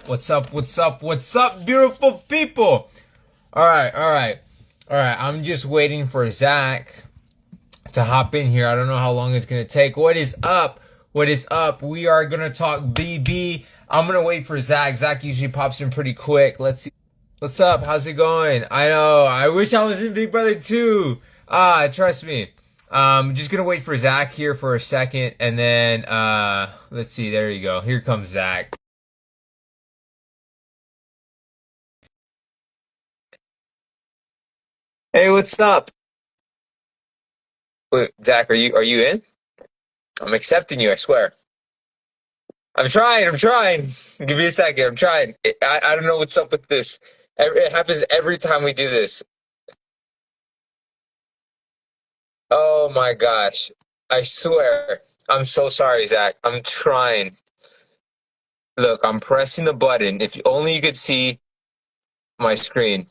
What's up? What's up? What's up, beautiful people? All right. I'm just waiting for Zach to hop in here. I don't know how long it's gonna take. What is up? What is up? We are gonna talk BB. I'm gonna wait for Zach. Zach usually pops in pretty quick. Let's see. What's up? How's it going? I know. I wish I was in Big Brother too. Trust me. Just gonna wait for Zach here for a second, and then let's see. There you go. Here comes Zach. Hey, what's up? Wait, Zach, are you in? I'm accepting you, I swear. I'm trying. Give me a second. I'm trying. I don't know what's up with this. It happens every time we do this. Oh my gosh. I swear. I'm so sorry, Zach. I'm trying. Look, I'm pressing the button. If only you could see my screen.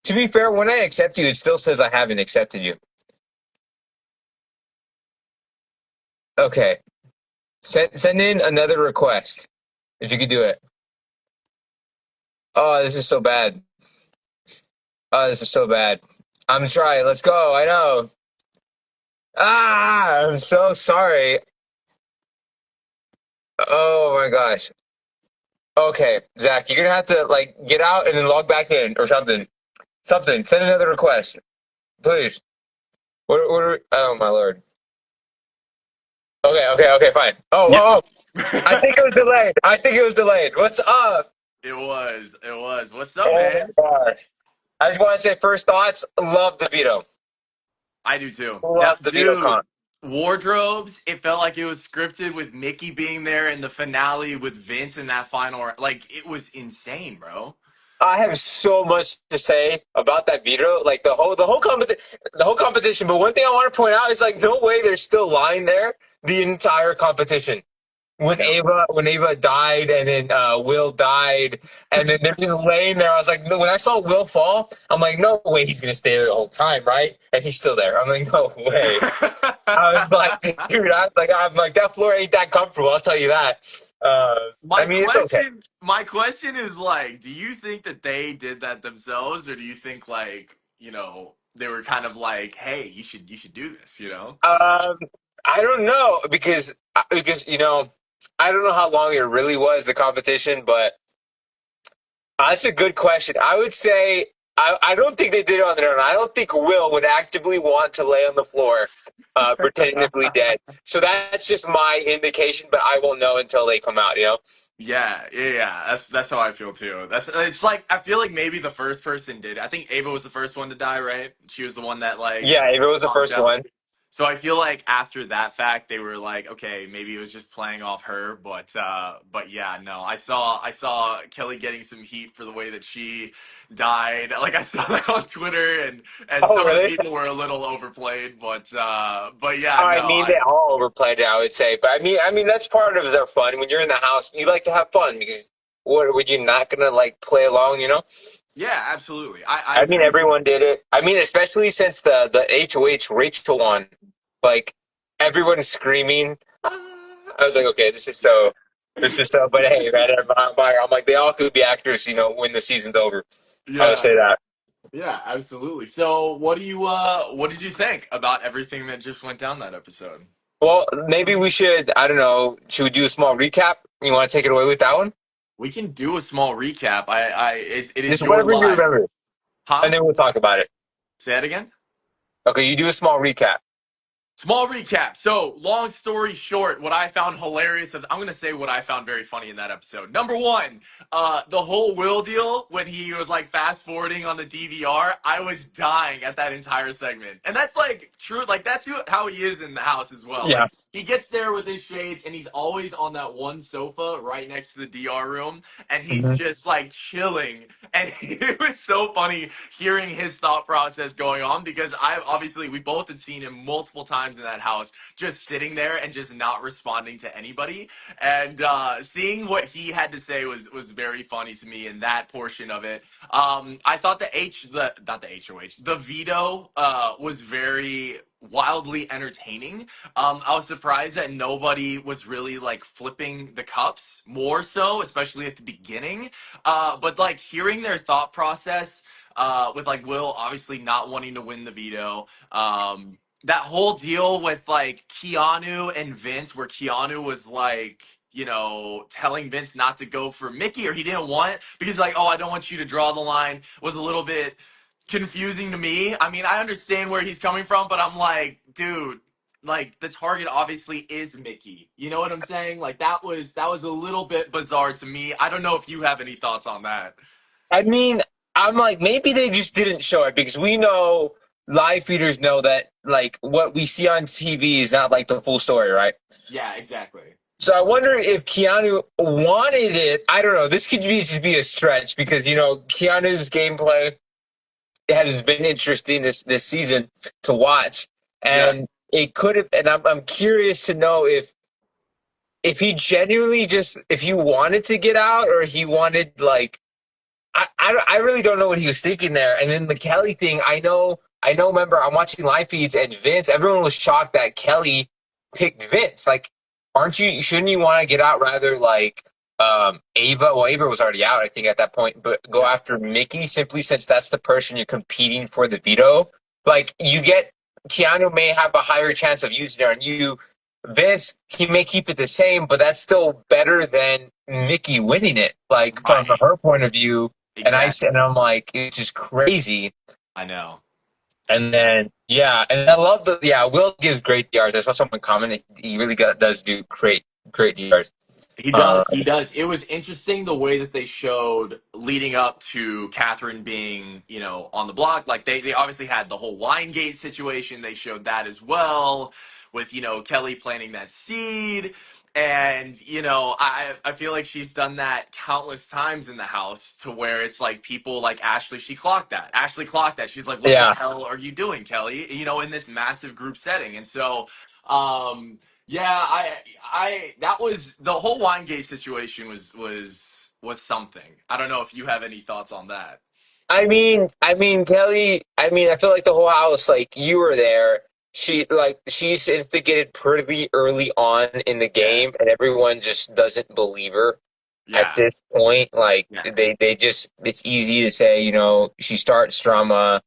To be fair, when I accept you, it still says I haven't accepted you. Okay. Send in another request if you could do it. Oh, this is so bad. Oh, this is so bad. I'm trying. Let's go. I know. I'm so sorry. Oh my gosh. Okay, Zach, you're gonna have to like get out and then log back in or something. Something. Send another request, please. Oh my lord. Okay, fine. Yeah. I think it was delayed. I think it was delayed. What's up? It was. It was. What's up, Oh man? my gosh. I just want to say first thoughts. Love the veto. I do too. Love That the veto dude, con. wardrobes, it felt like it was scripted with Mickey being there in the finale with Vince in that final. Like, it was insane, bro. I have so much to say about that veto, like the whole competition. But one thing I want to point out is like no way they're still lying there the entire competition. I When know. Ava died, and then Will died, and then they're just laying there. I was like, no. When I saw Will fall, I'm like, no way he's gonna stay there the whole time, right? And he's still there. I'm like, no way. I was like, dude, I'm like that floor ain't that comfortable. I'll tell you that. I my mean, it's okay. question, my question is like, do you think that they did that themselves, or do you think like, they were kind of like, hey, you should do this, you know? Um, I don't know because I don't know how long it really was the competition, but that's a good question. I would say I don't think they did it on their own. I don't think Will would actively want to lay on the floor, pretending to be dead. So that's just my indication, but I won't know until they come out. You know? Yeah. That's how I feel too. It's like I feel like maybe the first person did. I think Ava was the first one to die, right? She was the one that like Yeah, if it was the knocked first out. one. So I feel like after that fact, they were like, okay, maybe it was just playing off her, but yeah, no, I saw Kelly getting some heat for the way that she died. Like I saw that on Twitter, and Oh, some of the really? people were a little overplayed, but yeah, I no, mean, they all overplayed it, I would say. But I mean, that's part of their fun. When you're in the house, you like to have fun because what were you not gonna like play along? You know? yeah, absolutely, I I mean, agree. everyone did it. I mean, especially since the HOH Rachel one, like everyone's screaming. "Ah." I was like, okay, this is so. But hey, man, I'm like, they all could be actors, when the season's over. I would Yeah, say that. yeah, absolutely. So, what did you think about everything that just went down that episode? Well, maybe we should. I don't know. Should we do a small recap? You want to take it away with that one? We can do a small recap. It is Just your whatever you live, remember, and huh? then we'll talk about it. Say that again. Okay, you do a small recap. Small recap. So, long story short, what I found hilarious, I'm going to say what I found very funny in that episode. Number one, the whole Will deal when he was like fast forwarding on the DVR, I was dying at that entire segment. And that's like true, like that's how he is in the house as well. Yeah. Like he gets there with his shades and he's always on that one sofa right next to the DR room and he's Hmm. just like chilling. And it was so funny hearing his thought process going on because we both had seen him multiple times in that house, just sitting there and just not responding to anybody. And seeing what he had to say was very funny to me in that portion of it. I thought the not the HOH, the veto was very wildly entertaining. I was surprised that nobody was really like flipping the cups more so, especially at the beginning. But like hearing their thought process, with like Will obviously not wanting to win the veto. That whole deal with like Keanu and Vince, where Keanu was like, telling Vince not to go for Mickey, or he didn't want because like, oh, I don't want you to draw the line, was a little bit confusing to me. I mean, I understand where he's coming from, but I'm like, dude, like the target obviously is Mickey. You know what I'm saying? Like that was a little bit bizarre to me. I don't know if you have any thoughts on that. I mean, I'm like, maybe they just didn't show it because we know live feeders know that like what we see on TV is not like the full story, right? Yeah, exactly. So I wonder if Keanu wanted it. I don't know. This could just be a stretch because Keanu's gameplay has been interesting this season to watch, Yeah. and it could have. And I'm curious to know if he genuinely just if he wanted to get out or he wanted like I really don't know what he was thinking there. And then the Kelly thing, I know. Remember, I'm watching live feeds and Vince. Everyone was shocked that Kelly picked Vince. Like, aren't you? Shouldn't you want to get out rather like Ava? Well, Ava was already out, I think, at that point. But go Yeah. after Mickey simply since that's the person you're competing for the veto. Like, you get Keanu may have a higher chance of using it on you. Vince, he may keep it the same, but that's still better than Mickey winning it. Like from Right. her point of view, Exactly. and I'm like, it's just crazy. I know. And then and I love Will gives great DRs. I saw someone comment he really does do great DRs. He Uh, does. He does. It was interesting the way that they showed leading up to Catherine being, on the block. Like they obviously had the whole Winegate situation. They showed that as well with, Kelly planting that seed. And, I feel like she's done that countless times in the house to where it's like people like Ashley, she clocked that. Ashley clocked that. She's like, what the yeah, hell are you doing, Kelly? In this massive group setting. And so, yeah, that was the whole Winegate situation was something. I don't know if you have any thoughts on that. I mean, Kelly. I mean, I feel like the whole house, like you were there. She's instigated pretty early on in the Yeah, game, and everyone just doesn't believe her at yeah, this point. Like yeah. they just, it's easy to say, she starts drama,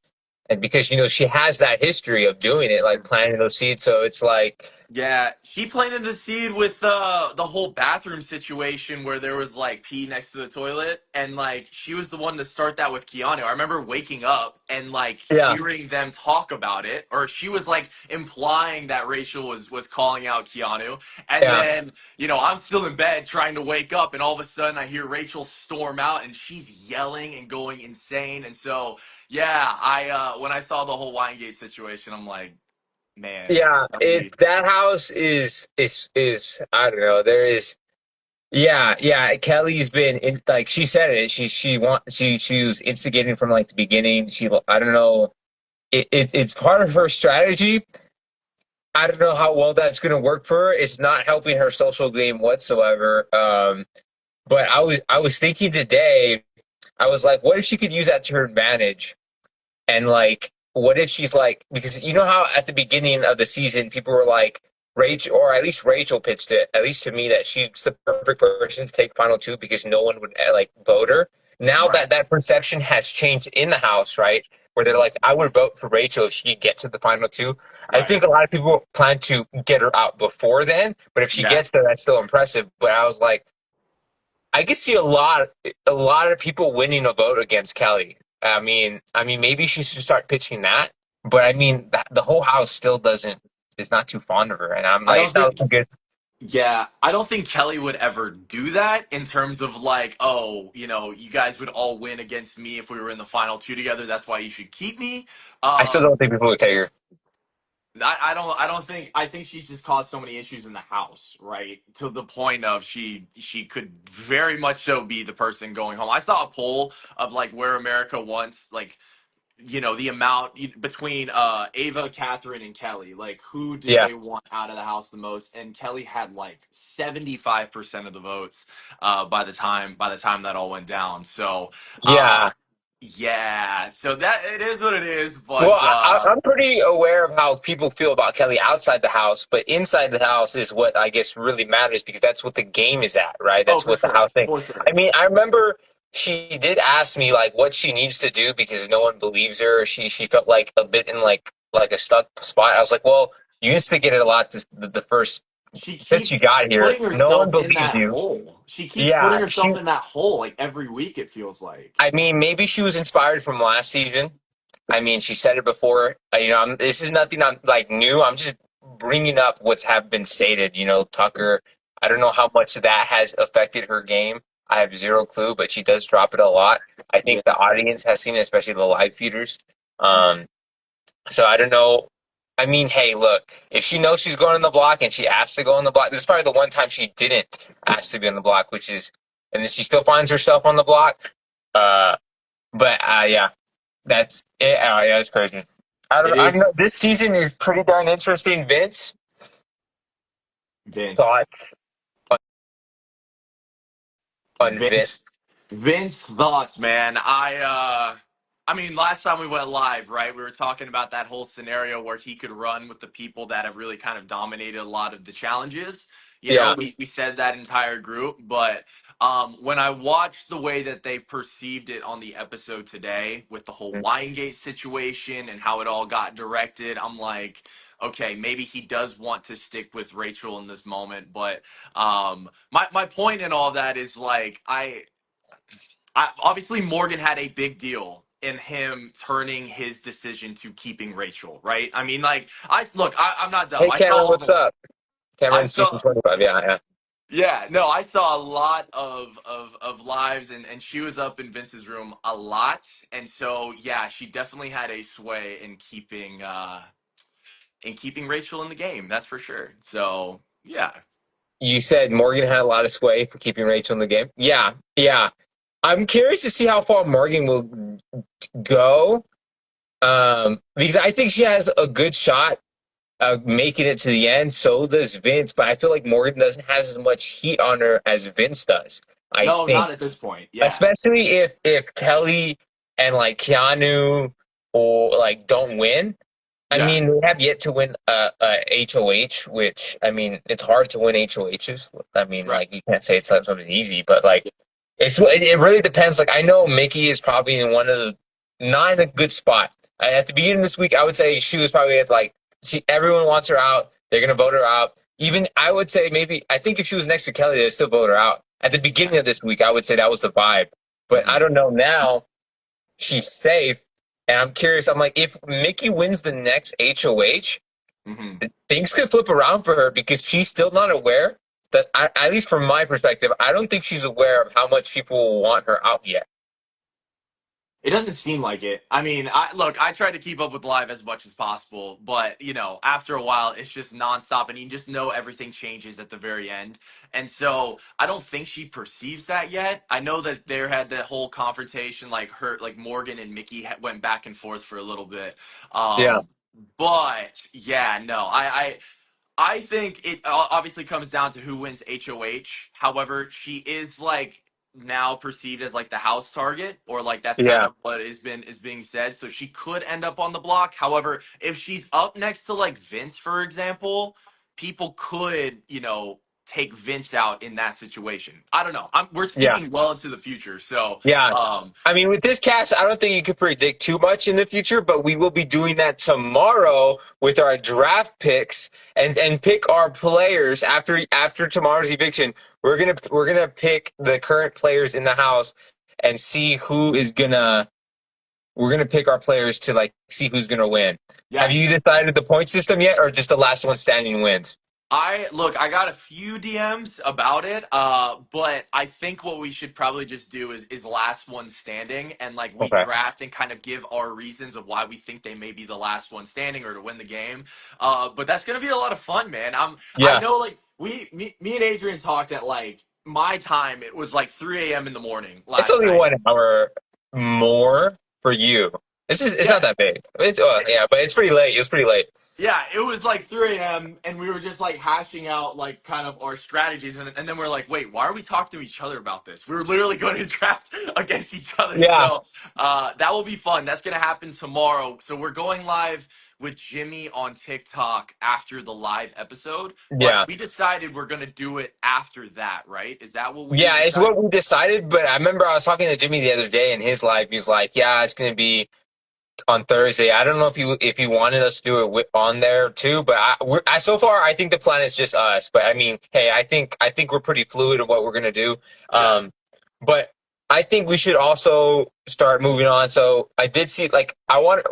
and because she has that history of doing it, like planting those seeds. So it's like, Yeah, she planted the seed with the whole bathroom situation where there was like pee next to the toilet, and like she was the one to start that with Keanu. I remember waking up and like yeah, hearing them talk about it, or she was like implying that Rachel was calling out Keanu, and yeah. then I'm still in bed trying to wake up, and all of a sudden I hear Rachel storm out, and she's yelling and going insane, and so yeah, I when I saw the whole Winegate situation, I'm like, man, Yeah, it's Kelly. that house is I don't know. There is yeah. Kelly's been like she said it. She was instigating from like the beginning. I don't know. It's part of her strategy. I don't know how well that's going to work for her. It's not helping her social game whatsoever. But I was thinking today. I was like, what if she could use that to her advantage? And like, what if she's like, because you know how at the beginning of the season, people were like, Rachel, or at least Rachel pitched it, at least to me, that she's the perfect person to take final two because no one would like vote her. Now Right. that perception has changed in the house, right? Where they're like, I would vote for Rachel if she could get to the final two. I Right. think a lot of people plan to get her out before then, but if she Yeah. gets there, that's still impressive. But I was like, I could see a lot of people winning a vote against Kelly. I mean, maybe she should start pitching that. But I mean, the whole house still doesn't is not too fond of her, and I'm I like, don't it's not think looking good. yeah, I don't think Kelly would ever do that in terms of like, oh, you guys would all win against me if we were in the final two together. That's why you should keep me. I still Um, don't think people would take her. I don't think I think she's just caused so many issues in the house, right? To the point of she could very much so be the person going home. I saw a poll of like where America wants like the amount between Ava, Catherine, and Kelly. Like, who did Yeah, they want out of the house the most? And Kelly had like 75% of the votes by the time that all went down. So, uh, yeah. Yeah, so that it is what it is, Well, but I'm pretty aware of how people feel about Kelly outside the house, but inside the house is what I guess really matters because that's what the game is at, right? oh, That's for what the sure, house thing. for I sure. mean, I remember she did ask me like what she needs to do because no one believes her. She felt like a bit in like a stuck spot. I was like, well, you instigate it a lot the first She since you keeps got here. putting No one herself in believes that you. hole. She keeps putting Yeah, herself in that hole like every week. It feels like. I mean, maybe she was inspired from last season. I mean, she said it before. This is nothing I'm like new. I'm just bringing up what's have been stated. Tucker. I don't know how much of that has affected her game. I have zero clue, but she does drop it a lot. I Yeah. think the audience has seen it, especially the live feeders. Um, so I don't know. I mean, hey, look, if she knows she's going on the block and she asked to go on the block, this is probably the one time she didn't ask to be on the block, and then she still finds herself on the block. Uh, but yeah, that's it. Oh, yeah, it's crazy. I It don't. I know is this season is pretty darn interesting. Vince thought Vince. on, on Vince. Vince Vince thoughts, man. I mean, last time we went live, right? We were talking about that whole scenario where he could run with the people that have really kind of dominated a lot of the challenges. Yeah. We said that entire group, but when I watched the way that they perceived it on the episode today with the whole Winegate situation and how it all got directed, I'm like, okay, maybe he does want to stick with Rachel in this moment, but my point in all that is like I obviously Morgan had a big deal in him turning his decision to keeping Rachel, right? I mean, like I'm not dumb. Hey, Cameron, what's up? I Cameron, season saw 25. Yeah, yeah. yeah, no, I saw a lot of lives and she was up in Vince's room a lot. And so yeah, she definitely had a sway in keeping Rachel in the game, that's for sure. So yeah. You said Morgan had a lot of sway for keeping Rachel in the game. Yeah, yeah. I'm curious to see how far Morgan will go. Because I think she has a good shot making it to the end. So does Vince, but I feel like Morgan doesn't have as much heat on her as Vince does. I No, think, not at this point. Yeah. especially if Kelly and like Keanu or like don't win. I Yeah. mean, they have yet to win a HOH, which I mean, it's hard to win HOHs. I mean, Right. like you can't say it's like something easy, but like it really depends. Like I know Mickey is probably in one of the not in a good spot. At the beginning of this week, I would say she was probably at like see everyone wants her out. They're gonna vote her out. Even I would say maybe I think if she was next to Kelly, they'd still vote her out. At the beginning of this week, I would say that was the vibe. But I Mhm. don't know now. She's safe, and I'm curious. I'm like, if Mickey wins the next HOH, Mhm. things could flip around for her because she's still not aware that, at least from my perspective, I don't think she's aware of how much people will want her out yet. It doesn't seem like it. I mean, I try to keep up with live as much as possible, but after a while, it's just nonstop, and you just know everything changes at the very end. And so, I don't think she perceives that yet. I know that there had that whole confrontation, like Morgan and Mickey went back and forth for a little bit. Yeah, But yeah, no, I think it obviously comes down to who wins HOH. However, she is like now perceived as like the house target, or like that's kind yeah, of what is being said. So she could end up on the block. However, if she's up next to like Vince, for example, people could take Vince out in that situation. I don't know. We're yeah. speaking well into the future, so Yeah. um, I mean, with this cast, I don't think you could predict too much in the future, but we will be doing that tomorrow with our draft picks and pick our players after tomorrow's eviction. We're gonna pick the current players in the house and see who is gonna. We're gonna pick our players to like see who's gonna win. Have yeah. you decided the point system yet, or just the last one standing wins? I got a few DMs about it, but I think what we should probably just do is last one standing, and like we Okay. draft and kind of give our reasons of why we think they may be the last one standing or to win the game. But that's gonna be a lot of fun, man. I Yeah. know like me and Adrian talked at like my time. It was like 3 a.m. in the morning It's last only night. 1 hour more for you. It's Yeah, not that big. It's yeah, but it's pretty late. It was pretty late. yeah, it was like 3 a.m. and we were just like hashing out like kind of our strategies, and then we're like, wait, why are we talking to each other about this? We were literally going to draft against each other. Yeah, So that will be fun. That's gonna happen tomorrow. So we're going live with Jimmy on TikTok after the live episode, but yeah. we decided we're gonna do it after that, right? Is that what we Yeah, it's decided? what we decided, but I remember I was talking to Jimmy the other day in his live. He's like, "Yeah, it's gonna be on Thursday." I don't know if you wanted us to do it on there too, but so far I think the plan is just us. But I mean, hey, I think we're pretty fluid in what we're gonna do. Yeah, But I think we should also start moving on. So I did see like I want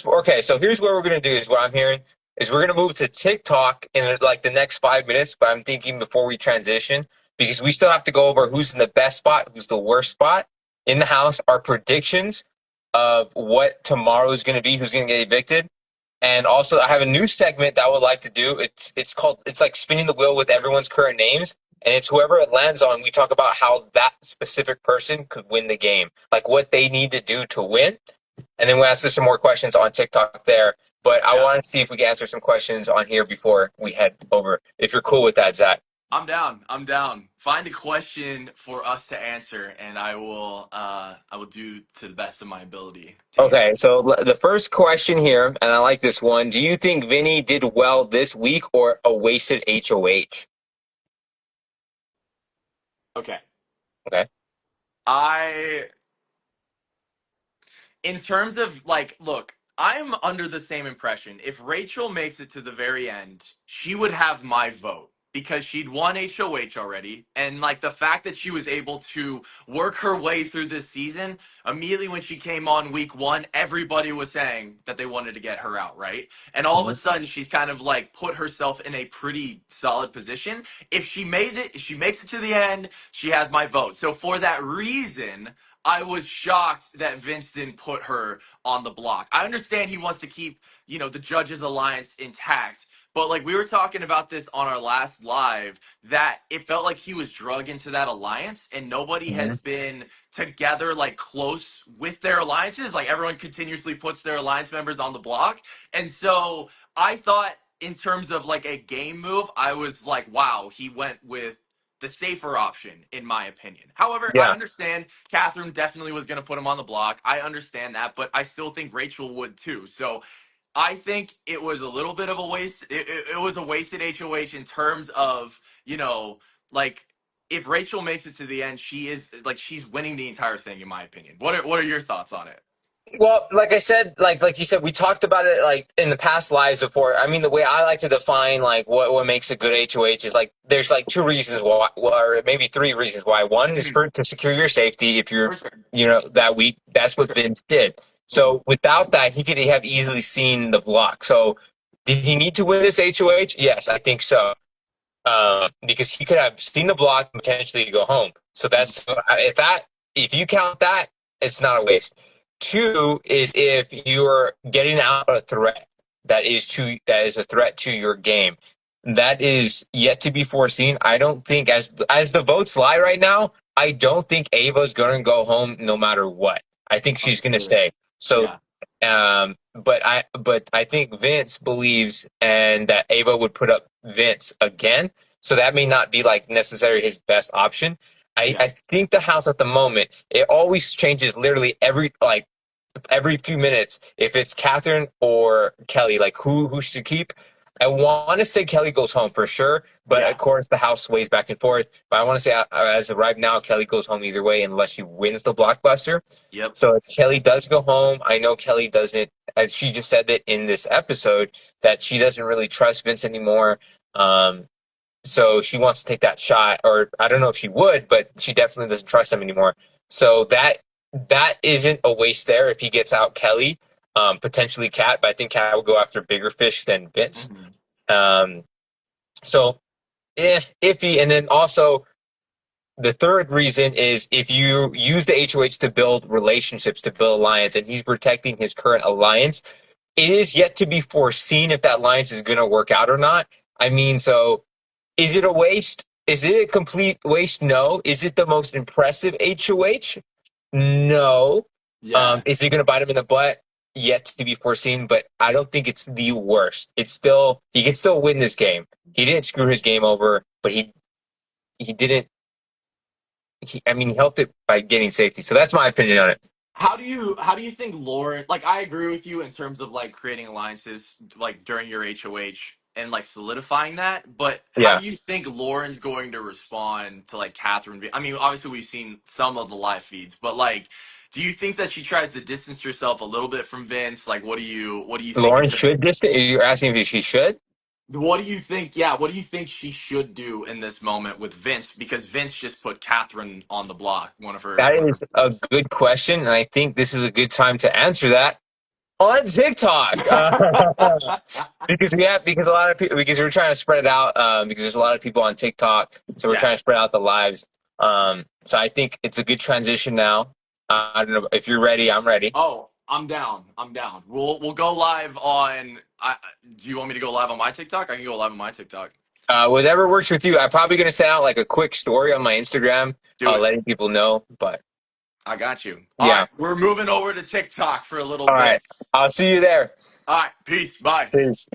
okay. So here's what we're gonna do is what I'm hearing is we're gonna move to TikTok in like the next 5 minutes. But I'm thinking before we transition because we still have to go over who's in the best spot, who's the worst spot in the house, our predictions of what tomorrow is going to be, who's going to get evicted. And also, I have a new segment that I would like to do. It's like spinning the wheel with everyone's current names, and it's whoever it lands on. We talk about how that specific person could win the game, like what they need to do to win, and then we'll answer some more questions on TikTok there. But I yeah. want to see if we can answer some questions on here before we head over. If you're cool with that, Zach. I'm down. I'm down. Find a question for us to answer, and I will do to the best of my ability to answer. Okay, so the first question here, and I like this one. Do you think Vinny did well this week or a wasted HOH? Okay. Okay. I in terms of like, look, I'm under the same impression. If Rachel makes it to the very end, she would have my vote because she'd won HOH already. And like the fact that she was able to work her way through this season, immediately when she came on week one, everybody was saying that they wanted to get her out, right? And all of a Mhm. sudden, she's kind of like put herself in a pretty solid position. If she makes it to the end, she has my vote. So for that reason, I was shocked that Vince didn't put her on the block. I understand he wants to keep, the judges alliance intact, but like we were talking about this on our last live, that it felt like he was drug into that alliance and nobody has Mhm. been together like close with their alliances. Like everyone continuously puts their alliance members on the block. And so I thought in terms of like a game move, I was like, wow, he went with the safer option, in my opinion. However, I Yeah. understand Catherine definitely was going to put him on the block. I understand that, but I still think Rachel would too. So I think it was a little bit of a waste. It was a wasted HOH in terms of, like if Rachel makes it to the end, she is like she's winning the entire thing, in my opinion. What are your thoughts on it? Well, like I said, like you said, we talked about it like in the past lives before. I mean, the way I like to define like what makes a good HOH is like there's like two reasons why, or maybe three reasons why. One is Mhm. for to secure your safety if you're, For sure. that week. That's For what sure. Vince did. Mhm. So without that, he could have easily seen the block. So did he need to win this HOH? Yes, I think so. Because he could have seen the block and potentially go home. So Mhm. that's if you count that, it's not a waste. Two is if you're getting out a threat that is a threat to your game. That is yet to be foreseen. I don't think as the votes lie right now, I don't think Ava's going to go home no matter what. I think she's going to Understood. stay. So Yeah. but I think Vince believes and that Ava would put up Vince again. So that may not be like necessarily his best option. I Yeah. think the house at the moment, it always changes literally every few minutes if it's Catherine or Kelly, like who should keep. I want to say Kelly goes home for sure, but of Yeah. course the house sways back and forth. But I want to say as of right now, Kelly goes home either way unless she wins the blockbuster. Yep. So if Kelly does go home, I know Kelly doesn't, as she just said that in this episode, that she doesn't really trust Vince anymore. So she wants to take that shot, or I don't know if she would, but she definitely doesn't trust him anymore. So that isn't a waste there if he gets out Kelly, potentially Cat, but I think Cat will go after bigger fish than Vince. Mhm. Um, so iffy, and then also the third reason is if you use the HOH to build relationships, to build alliance, and he's protecting his current alliance, it is yet to be foreseen if that alliance is going to work out or not. I mean, so is it a waste? Is it a complete waste? No. Is it the most impressive HOH? No. Yeah. Is it going to bite him in the butt? yet to be foreseen, but I don't think it's the worst. It's still he can still win this game. He didn't screw his game over, but he didn't. I mean, he helped it by getting safety. So that's my opinion on it. How do you think Lauren, like, I agree with you in terms of like creating alliances like during your HOH and like solidifying that, but how Yeah, do you think Lauren's going to respond to like Catherine I mean, obviously we've seen some of the live feeds, but like, do you think that she tries to distance herself a little bit from Vince? Like, what do you think in Lauren terms of should distance. You're asking if she should. what do you think? Yeah, what do you think she should do in this moment with Vince? Because Vince just put Catherine on the block, That one of her is a boys. good question, and I think this is a good time to answer that on TikTok. Because a lot of people because we're trying to spread it out because there's a lot of people on TikTok, so we're Yeah. trying to spread out the lives. So I think it's a good transition now. I don't know if you're ready. I'm ready. Oh, I'm down. I'm down. We'll go live on. Do you want me to go live on my TikTok? I can go live on my TikTok. Whatever works with you. I'm probably gonna send out like a quick story on my Instagram, Do it. letting people know. But I got you. All yeah, right, we're moving over to TikTok for a little all right. bit. I'll see you there. All right, peace. Bye. Peace.